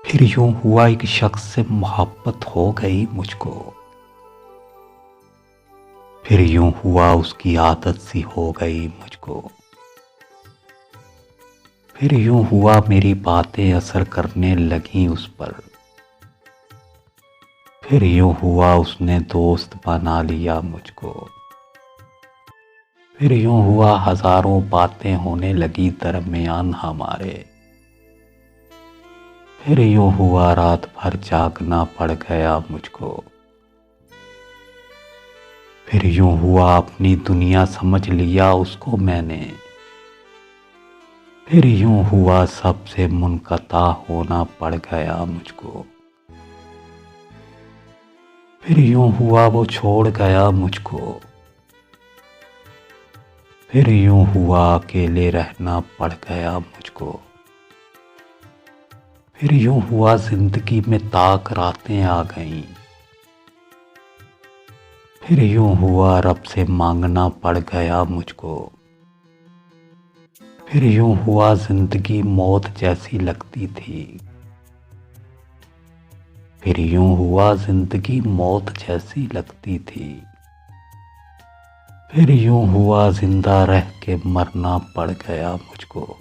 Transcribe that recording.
फिर यूं हुआ एक शख्स से मोहब्बत हो गई मुझको। फिर यूं हुआ उसकी आदत सी हो गई मुझको। फिर यूं हुआ मेरी बातें असर करने लगी उस पर। फिर यूं हुआ उसने दोस्त बना लिया मुझको। फिर यूं हुआ हजारों बातें होने लगी दरमियान हमारे। फिर यूं हुआ रात भर जागना पड़ गया मुझको। फिर यूं हुआ अपनी दुनिया समझ लिया उसको मैंने। फिर यूं हुआ सबसे मुनक़ता होना पड़ गया मुझको। फिर यूं हुआ वो छोड़ गया मुझको। फिर यूं हुआ अकेले रहना पड़ गया मुझको। फिर यूं हुआ जिंदगी में ताक रातें आ गईं। फिर यूं हुआ रब से मांगना पड़ गया मुझको। फिर यूं हुआ जिंदगी मौत जैसी लगती थी। फिर यूं हुआ जिंदगी मौत जैसी लगती थी। फिर यूं हुआ जिंदा रह के मरना पड़ गया मुझको।